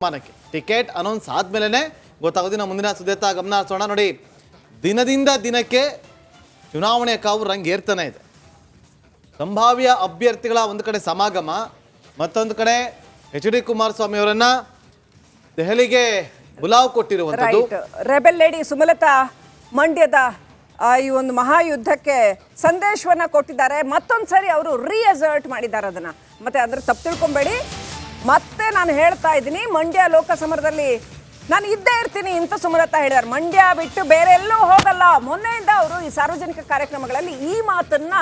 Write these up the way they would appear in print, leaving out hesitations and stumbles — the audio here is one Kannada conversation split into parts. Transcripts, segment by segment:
ತೀರ್ಮಾನಕ್ಕೆ ಟಿಕೆಟ್ ಅನೌನ್ಸ್ ಆದ್ಮೇಲೆ ಗೊತ್ತಾಗೋದು. ನಾವು ಮುಂದಿನ ಸುದ್ದಿಯತ್ತ ಗಮನ ಹರಿಸೋಣ. ನೋಡಿ, ದಿನದಿಂದ ದಿನಕ್ಕೆ ಚುನಾವಣೆ ಕಾವು ರಂಗೇರ್ತಾನೆ ಇದೆ. ಸಂಭಾವ್ಯ ಅಭ್ಯರ್ಥಿಗಳ ಒಂದು ಕಡೆ ಸಮಾಗಮ, ಮತ್ತೊಂದು ಕಡೆ ಎಚ್.ಡಿ. ಕುಮಾರಸ್ವಾಮಿ ಅವರನ್ನ ದೆಹಲಿಗೆ ಬುಲಾವ್ ಕೊಟ್ಟಿರುವಂತದ್ದು. ರೆಬೆಲ್ ಲೇಡಿ ಸುಮಲತಾ ಮಂಡ್ಯದ ಈ ಒಂದು ಮಹಾಯುದ್ಧಕ್ಕೆ ಸಂದೇಶವನ್ನ ಕೊಟ್ಟಿದ್ದಾರೆ. ಮತ್ತೊಂದ್ಸರಿ ಅವರು ರೀಅಸರ್ಟ್ ಮಾಡಿದ್ದಾರೆ ಅದನ್ನ. ಮತ್ತೆ ಅದ್ರ ತಪ್ಪು ತಿಳ್ಕೊಂಬೇಡಿ, ಮತ್ತೆ ನಾನು ಹೇಳ್ತಾ ಇದ್ದೀನಿ, ಮಂಡ್ಯ ಲೋಕಸಮರದಲ್ಲಿ ನಾನು ಇದ್ದೇ ಇರ್ತೀನಿ ಅಂತ ಸುಮಲತಾ ಹೇಳಿದ್ದಾರೆ. ಮಂಡ್ಯ ಬಿಟ್ಟು ಬೇರೆ ಎಲ್ಲೂ ಹೋಗಲ್ಲ. ಮೊನ್ನೆಯಿಂದ ಅವರು ಈ ಸಾರ್ವಜನಿಕ ಕಾರ್ಯಕ್ರಮಗಳಲ್ಲಿ ಈ ಮಾತನ್ನ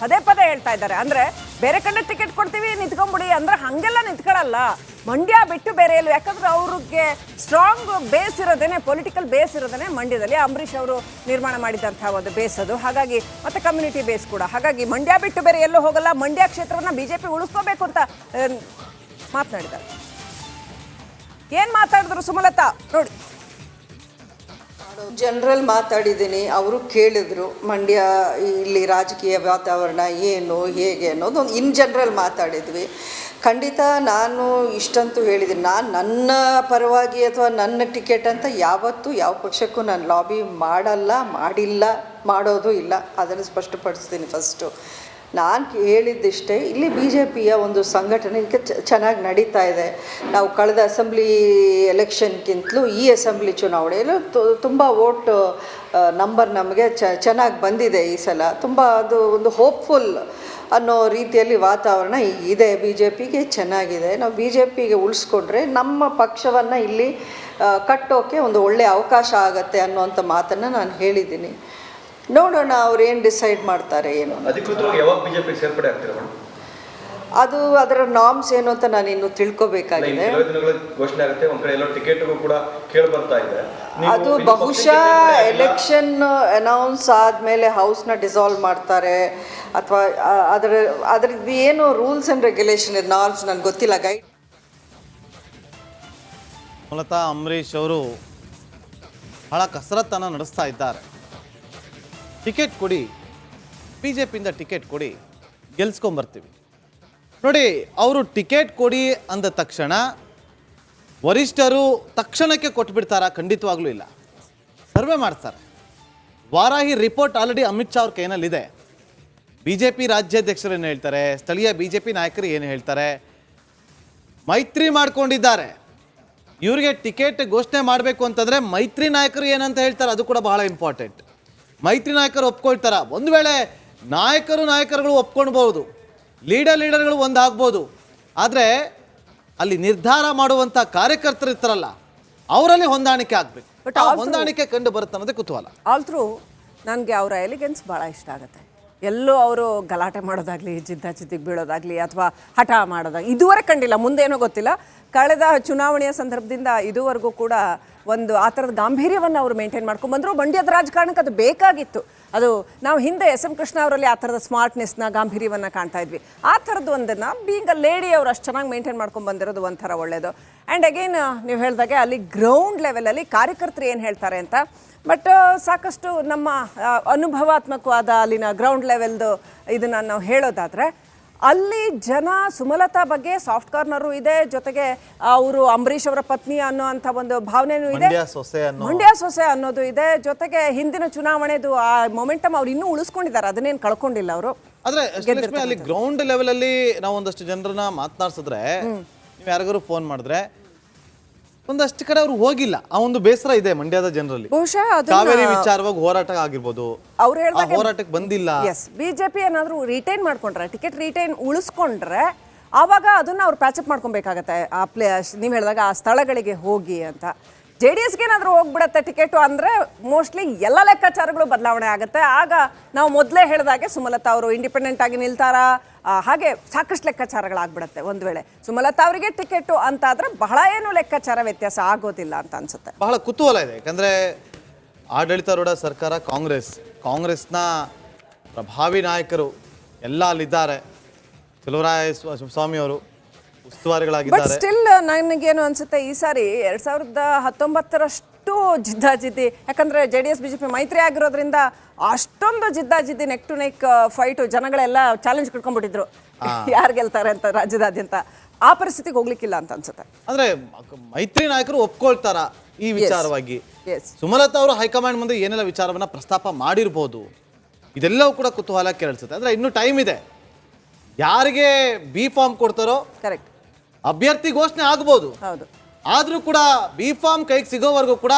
ಪದೇ ಪದೇ ಹೇಳ್ತಾ ಇದ್ದಾರೆ. ಅಂದ್ರೆ ಬೇರೆ ಕಡೆ ಟಿಕೆಟ್ ಕೊಡ್ತೀವಿ ನಿಂತ್ಕೊಂಡ್ಬಿಡಿ ಅಂದ್ರೆ ಹಂಗೆಲ್ಲ ನಿಂತ್ಕೊಳ್ಳಲ್ಲ, ಮಂಡ್ಯ ಬಿಟ್ಟು ಬೇರೆ ಎಲ್ಲೂ. ಯಾಕಂದ್ರೆ ಅವ್ರಿಗೆ ಸ್ಟ್ರಾಂಗ್ ಬೇಸ್ ಇರೋದೇನೆ, ಪೊಲಿಟಿಕಲ್ ಬೇಸ್ ಇರೋದೇನೆ ಮಂಡ್ಯದಲ್ಲಿ. ಅಂಬರೀಷ್ ಅವರು ನಿರ್ಮಾಣ ಮಾಡಿದಂತಹ ಒಂದು ಬೇಸ್ ಅದು. ಹಾಗಾಗಿ ಮತ್ತೆ ಕಮ್ಯುನಿಟಿ ಬೇಸ್ ಕೂಡ. ಹಾಗಾಗಿ ಮಂಡ್ಯ ಬಿಟ್ಟು ಬೇರೆ ಎಲ್ಲೂ ಹೋಗಲ್ಲ, ಮಂಡ್ಯ ಕ್ಷೇತ್ರವನ್ನ ಬಿಜೆಪಿ ಉಳಿಸ್ಕೋಬೇಕು ಅಂತ ಮಾತನಾಡಿದ್ದಾರೆ. ಏನ್ ಮಾತಾಡಿದ್ರು ಸುಮಲತಾ ನೋಡಿ. ಜನರಲ್ ಮಾತಾಡಿದ್ದೀನಿ, ಅವರು ಕೇಳಿದ್ರು ಮಂಡ್ಯ ಇಲ್ಲಿ ರಾಜಕೀಯ ವಾತಾವರಣ ಏನು ಹೇಗೆ ಅನ್ನೋದು ಒಂದು ಇನ್ ಜನರಲ್ ಮಾತಾಡಿದ್ವಿ. ಖಂಡಿತ ನಾನು ಇಷ್ಟಂತೂ ಹೇಳಿದ್ದೀನಿ, ನಾನು ನನ್ನ ಪರವಾಗಿ ಅಥವಾ ನನ್ನ ಟಿಕೆಟ್ ಅಂತ ಯಾವತ್ತೂ ಯಾವ ಪಕ್ಷಕ್ಕೂ ನಾನು ಲಾಬಿ ಮಾಡಲ್ಲ, ಮಾಡಿಲ್ಲ, ಮಾಡೋದು ಇಲ್ಲ. ಅದನ್ನು ಸ್ಪಷ್ಟಪಡಿಸ್ತೀನಿ. ಫಸ್ಟು ನಾನು ಹೇಳಿದ್ದಿಷ್ಟೇ, ಇಲ್ಲಿ ಬಿ ಜೆ ಪಿಯ ಒಂದು ಸಂಘಟನೆ ಚೆನ್ನಾಗಿ ನಡೀತಾ ಇದೆ. ನಾವು ಕಳೆದ ಅಸೆಂಬ್ಲಿ ಎಲೆಕ್ಷನ್ಗಿಂತಲೂ ಈ ಅಸೆಂಬ್ಲಿ ಚುನಾವಣೆಯಲ್ಲೂ ತುಂಬ ವೋಟ್ ನಂಬರ್ ನಮಗೆ ಚೆನ್ನಾಗಿ ಬಂದಿದೆ ಈ ಸಲ. ತುಂಬ ಅದು ಒಂದು ಹೋಪ್ಫುಲ್ ಅನ್ನೋ ರೀತಿಯಲ್ಲಿ ವಾತಾವರಣ ಇದೆ. ಬಿ ಜೆ ಪಿಗೆ ಚೆನ್ನಾಗಿದೆ. ನಾವು ಬಿ ಜೆ ಪಿಗೆ ಉಳಿಸ್ಕೊಂಡ್ರೆ ನಮ್ಮ ಪಕ್ಷವನ್ನು ಇಲ್ಲಿ ಕಟ್ಟೋಕ್ಕೆ ಒಂದು ಒಳ್ಳೆಯ ಅವಕಾಶ ಆಗುತ್ತೆ ಅನ್ನೋಂಥ ಮಾತನ್ನು ನಾನು ಹೇಳಿದ್ದೀನಿ. ನೋಡೋಣ ಅವ್ರು ಏನು ಡಿಸೈಡ್ ಮಾಡ್ತಾರೆ ಏನು. ಅದು ಅದರ ನಾರ್ಮ್ಸ್ ಏನು ಅಂತ ನಾನು ಇನ್ನು ತಿಳ್ಕೊಬೇಕಾಗಿದೆ. ಅದು ಬಹುಶಃ ಎಲೆಕ್ಷನ್ ಅನೌನ್ಸ್ ಆದಮೇಲೆ ಹೌಸ್ನ ಡಿಸಾಲ್ವ್ ಮಾಡ್ತಾರೆ ಅಥವಾ ಅದ್ರದ್ದು ಏನು ರೂಲ್ಸ್ ಆ್ಯಂಡ್ ರೆಗ್ಯುಲೇಷನ್ ನಾರ್ಮ್ಸ್ ನನಗೆ ಗೊತ್ತಿಲ್ಲ. ಗೈಡ್ ಮೂಲತಃ ಅಂಬರೀಷ್ ಅವರು ಬಹಳ ಕಸರತ್ತನ್ನು ನಡೆಸ್ತಾ ಇದ್ದಾರೆ. ಟಿಕೆಟ್ ಕೊಡಿ, ಬಿ ಜೆ ಪಿಯಿಂದ ಟಿಕೆಟ್ ಕೊಡಿ, ಗೆಲ್ಸ್ಕೊಂಬರ್ತೀವಿ. ನೋಡಿ, ಅವರು ಟಿಕೆಟ್ ಕೊಡಿ ಅಂದ ತಕ್ಷಣ ವರಿಷ್ಠರು ತಕ್ಷಣಕ್ಕೆ ಕೊಟ್ಬಿಡ್ತಾರಾ? ಖಂಡಿತವಾಗ್ಲೂ ಇಲ್ಲ. ಸರ್ವೆ ಮಾಡ್ತಾರೆ. ವಾರಾಹಿ ರಿಪೋರ್ಟ್ ಆಲ್ರೆಡಿ ಅಮಿತ್ ಶಾ ಅವ್ರ ಕೈನಲ್ಲಿದೆ. ಬಿ ಜೆ ಪಿ ರಾಜ್ಯಾಧ್ಯಕ್ಷರು ಏನು ಹೇಳ್ತಾರೆ, ಸ್ಥಳೀಯ ಬಿ ಜೆ ಪಿ ನಾಯಕರು ಏನು ಹೇಳ್ತಾರೆ, ಮೈತ್ರಿ ಮಾಡ್ಕೊಂಡಿದ್ದಾರೆ. ಇವರಿಗೆ ಟಿಕೆಟ್ ಘೋಷಣೆ ಮಾಡಬೇಕು ಅಂತಂದರೆ ಮೈತ್ರಿ ನಾಯಕರು ಏನಂತ ಹೇಳ್ತಾರೆ, ಅದು ಕೂಡ ಬಹಳ ಇಂಪಾರ್ಟೆಂಟ್. ಮೈತ್ರಿ ನಾಯಕರು ಒಪ್ಕೊಳ್ತಾರ? ಒಂದು ವೇಳೆ ನಾಯಕರುಗಳು ಒಪ್ಕೊಳ್ಬಹುದು, ಲೀಡರ್ಗಳು ಒಂದಾಗ್ಬೋದು. ಆದರೆ ಅಲ್ಲಿ ನಿರ್ಧಾರ ಮಾಡುವಂಥ ಕಾರ್ಯಕರ್ತರು ಇರ್ತಾರಲ್ಲ, ಅವರಲ್ಲಿ ಹೊಂದಾಣಿಕೆ ಆಗಬೇಕು. ಬಟ್ ಹೊಂದಾಣಿಕೆ ಕಂಡು ಬರುತ್ತೆ ಅನ್ನೋದೇ ಕುತೂಹಲ. ಆಲ್ತ್ರೂ ನನಗೆ ಅವರ ಎಲಿಗೆನ್ಸ್ ಭಾಳ ಇಷ್ಟ ಆಗುತ್ತೆ. ಎಲ್ಲೋ ಅವರು ಗಲಾಟೆ ಮಾಡೋದಾಗಲಿ, ಜಿದ್ದಾಜಿದ್ದಿಗೆ ಬೀಳೋದಾಗಲಿ ಅಥವಾ ಹಠ ಮಾಡೋದಾಗಲಿ ಇದುವರೆಗೆ ಕಂಡಿಲ್ಲ. ಮುಂದೇನೋ ಗೊತ್ತಿಲ್ಲ. ಕಳೆದ ಚುನಾವಣೆಯ ಸಂದರ್ಭದಿಂದ ಇದುವರೆಗೂ ಕೂಡ ಒಂದು ಆ ಥರದ ಗಾಂಭೀರ್ಯವನ್ನು ಅವರು ಮೇಂಟೈನ್ ಮಾಡ್ಕೊಂಡ್ಬಂದರು. ಮಂಡ್ಯದ ರಾಜಕಾರಣಕ್ಕೆ ಅದು ಬೇಕಾಗಿತ್ತು. ಅದು ನಾವು ಹಿಂದೆ ಎಸ್ ಎಂ ಕೃಷ್ಣ ಅವರಲ್ಲಿ ಆ ಥರದ ಸ್ಮಾರ್ಟ್ನೆಸ್ನ, ಗಾಂಭೀರ್ಯವನ್ನು ಕಾಣ್ತಾ ಇದ್ವಿ. ಆ ಥರದ್ದು ಒಂದನ್ನು ಬೀಂಗ್ ಅ ಲೇಡಿ ಅವರು ಅಷ್ಟು ಚೆನ್ನಾಗಿ ಮೇಂಟೈನ್ ಮಾಡ್ಕೊಂಡು ಬಂದಿರೋದು ಒಂಥರ ಒಳ್ಳೆಯದು. ಆ್ಯಂಡ್ ಅಗೇನ್ ನೀವು ಹೇಳಿದಾಗೆ ಅಲ್ಲಿ ಗ್ರೌಂಡ್ ಲೆವೆಲಲ್ಲಿ ಕಾರ್ಯಕರ್ತರು ಏನು ಹೇಳ್ತಾರೆ ಅಂತ. ಬಟ್ ಸಾಕಷ್ಟು ನಮ್ಮ ಅನುಭವಾತ್ಮಕವಾದ ಅಲ್ಲಿನ ಗ್ರೌಂಡ್ ಲೆವೆಲ್ದು ಇದನ್ನು ನಾವು ಹೇಳೋದಾದರೆ, ಅಲ್ಲಿ ಜನ ಸುಮಲತಾ ಬಗ್ಗೆ ಸಾಫ್ಟ್ ಕಾರ್ನರು ಇದೆ, ಜೊತೆಗೆ ಅವರು ಅಂಬರೀಷ್ ಅವರ ಪತ್ನಿ ಅನ್ನೋ ಅಂಥ ಒಂದು ಭಾವನೆನೂ ಇದೆ, ಮಂಡ್ಯ ಸೊಸೆ ಅನ್ನೋದು ಇದೆ, ಜೊತೆಗೆ ಹಿಂದಿನ ಚುನಾವಣೆದು ಆ ಮೊಮೆಂಟಮ್ ಅವ್ರು ಇನ್ನೂ ಉಳಿಸ್ಕೊಂಡಿದ್ದಾರೆ, ಅದನ್ನೇನು ಕಳ್ಕೊಂಡಿಲ್ಲ ಅವರು. ಆದರೆ ಅಲ್ಲಿ ಗ್ರೌಂಡ್ ಲೆವೆಲ್ ಅಲ್ಲಿ ನಾವು ಒಂದಷ್ಟು ಜನರನ್ನ ಮಾತನಾಡ್ಸಿದ್ರೆ, ನೀವು ಯಾರಿಗಾರು ಫೋನ್ ಮಾಡಿದ್ರೆ ಒಂದಷ್ಟು ಕಡೆ ಅವ್ರು ಹೋಗಿಲ್ಲ. ಆ ಒಂದು ಬೇಸರ ಇದೆ ಮಂಡ್ಯದ ಜನರಲ್ಲಿ. ಬಹುಶಃ ಕಾವೇರಿ ವಿಚಾರವಾಗಿ ಹೋರಾಟ ಆಗಿರ್ಬೋದು, ಅವ್ರು ಹೇಳಿದ ಹೋರಾಟಕ್ಕೆ ಬಂದಿಲ್ಲ. ಎಸ್, ಬಿಜೆಪಿ ಏನಾದರೂ ರಿಟೈನ್ ಮಾಡ್ಕೊಂಡ್ರೆ, ಟಿಕೆಟ್ ರಿಟೈನ್ ಉಳಿಸ್ಕೊಂಡ್ರೆ ಆವಾಗ ಅದನ್ನ ಅವ್ರು ಪ್ಯಾಚಪ್ ಮಾಡ್ಕೊಬೇಕಾಗತ್ತೆ. ಆ ನೀವು ಹೇಳಿದಾಗ ಆ ಸ್ಥಳಗಳಿಗೆ ಹೋಗಿ ಅಂತ. ಜೆ ಡಿ ಎಸ್ಗೆ ಏನಾದರೂ ಹೋಗ್ಬಿಡತ್ತೆ ಟಿಕೆಟು ಅಂದರೆ ಮೋಸ್ಟ್ಲಿ ಎಲ್ಲ ಲೆಕ್ಕಾಚಾರಗಳು ಬದಲಾವಣೆ ಆಗುತ್ತೆ. ಆಗ ನಾವು ಮೊದಲೇ ಹೇಳಿದಾಗೆ ಸುಮಲತಾ ಅವರು ಇಂಡಿಪೆಂಡೆಂಟ್ ಆಗಿ ನಿಲ್ತಾರಾ, ಹಾಗೆ ಸಾಕಷ್ಟು ಲೆಕ್ಕಾಚಾರಗಳಾಗ್ಬಿಡುತ್ತೆ. ಒಂದು ವೇಳೆ ಸುಮಲತಾ ಅವರಿಗೆ ಟಿಕೆಟು ಅಂತಾದರೆ ಬಹಳ ಏನು ಲೆಕ್ಕಾಚಾರ ವ್ಯತ್ಯಾಸ ಆಗೋದಿಲ್ಲ ಅಂತ ಅನ್ಸುತ್ತೆ. ಬಹಳ ಕುತೂಹಲ ಇದೆ. ಯಾಕಂದರೆ ಆಡಳಿತಾರೂಢ ಸರ್ಕಾರ ಕಾಂಗ್ರೆಸ್ನ ಪ್ರಭಾವಿ ನಾಯಕರು ಎಲ್ಲ ಅಲ್ಲಿದ್ದಾರೆ. ಚಲುವರಾಯ ಸ್ವಾಮಿ ಅವರು ಉಸ್ತುವಾರಿಗಳಾಗಿದ್ದಾರೆ. ಬಟ್ ಸ್ಟಿಲ್ ನನಗೇನು ಅನ್ಸುತ್ತೆ, ಈ ಸಾರಿ 2019ರಷ್ಟು ಜಿದ್ದಾಜಿದ್ದಿ, ಯಾಕಂದರೆ ಜೆ ಡಿ ಎಸ್ ಬಿಜೆಪಿ ಮೈತ್ರಿ ಆಗಿರೋದ್ರಿಂದ ಅಷ್ಟೊಂದು ಜಿದ್ದಾಜಿದ್ದಿ, ನೆಕ್ ಟು ನೆಕ್ ಫೈಟು, ಜನಗಳೆಲ್ಲ ಚಾಲೆಂಜ್ ಕಟ್ಕೊಂಡ್ಬಿಟ್ಟಿದ್ರು ಯಾರು ಗೆಲ್ತಾರೆ ಅಂತ ರಾಜ್ಯದಾದ್ಯಂತ. ಆ ಪರಿಸ್ಥಿತಿಗೆ ಹೋಗ್ಲಿಕ್ಕಿಲ್ಲ ಅಂತ ಅನ್ಸುತ್ತೆ. ಅಂದ್ರೆ ಮೈತ್ರಿ ನಾಯಕರು ಒಪ್ಕೊಳ್ತಾರ ಈ ವಿಚಾರವಾಗಿ? ಎಸ್, ಸುಮಲತಾ ಅವರು ಹೈಕಮಾಂಡ್ ಮುಂದೆ ಏನೆಲ್ಲ ವಿಚಾರವನ್ನ ಪ್ರಸ್ತಾಪ ಮಾಡಿರ್ಬೋದು, ಇದೆಲ್ಲವೂ ಕೂಡ ಕುತೂಹಲ ಕೆರಳಿಸುತ್ತೆ. ಅಂದ್ರೆ ಇನ್ನೂ ಟೈಮ್ ಇದೆ. ಯಾರಿಗೆ ಬಿ ಫಾರ್ಮ್ ಕೊಡ್ತಾರೋ ಕರೆಕ್ಟ್, ಅಭ್ಯರ್ಥಿ ಘೋಷಣೆ ಆಗ್ಬೋದು, ಹೌದು. ಆದ್ರೂ ಕೂಡ ಬಿ ಫಾರ್ಮ್ ಕೈಗೆ ಸಿಗೋವರೆಗೂ ಕೂಡ